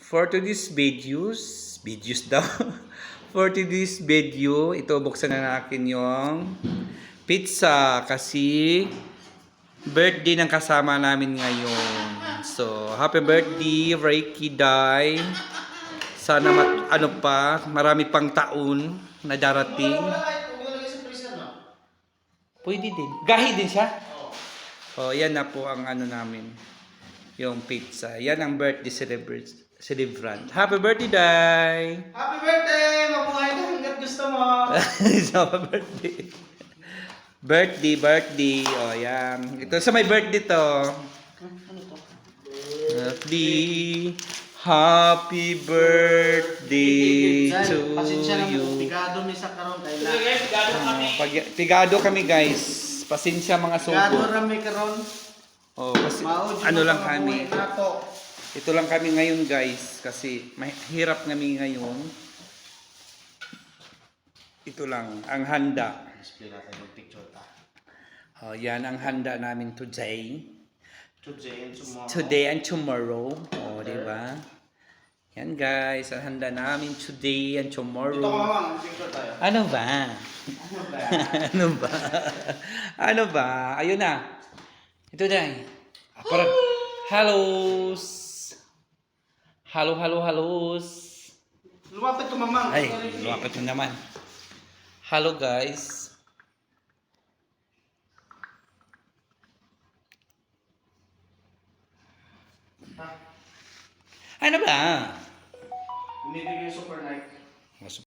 For today's videos daw. For today's video, ito buksan na natin yung pizza kasi birthday ng kasama namin ngayon. So, happy birthday, Reiki Dai. Sana marami pang taon na darating. Pwede din. Gahi din siya? Oh, yan na po ang namin. Yung pizza. Yan ang birthday celebrant. Happy birthday, Day! Happy birthday! Mabuhay ka hanggat gusto mo! Happy birthday. Birthday. Oh, yan. Ito sa may birthday to. Ano to? Happy birthday to Pasensya na you. mo. Pigado mi sa karon kay na. Pigado kami, guys. Pasensya mga suko. Pigado rami karon. Oh, kasi ano lang kami. Nato. Ito lang kami ngayon, guys, kasi mahirap kami ngayon. Ito lang ang handa. Display natin yung picture ta. Oh, yan ang handa namin today. Today and tomorrow. And tomorrow. Oh, di ba? Yan, guys, ang handa namin today and tomorrow. Dito ka mama, picture tayo. Ano ba? Ano ba? Ayun na. Ito na. Parang hellos. Hellos. Lumapit ko mama. Ay, lumapit mo naman. Hello, guys. Ano ba? Binibigay yung super night.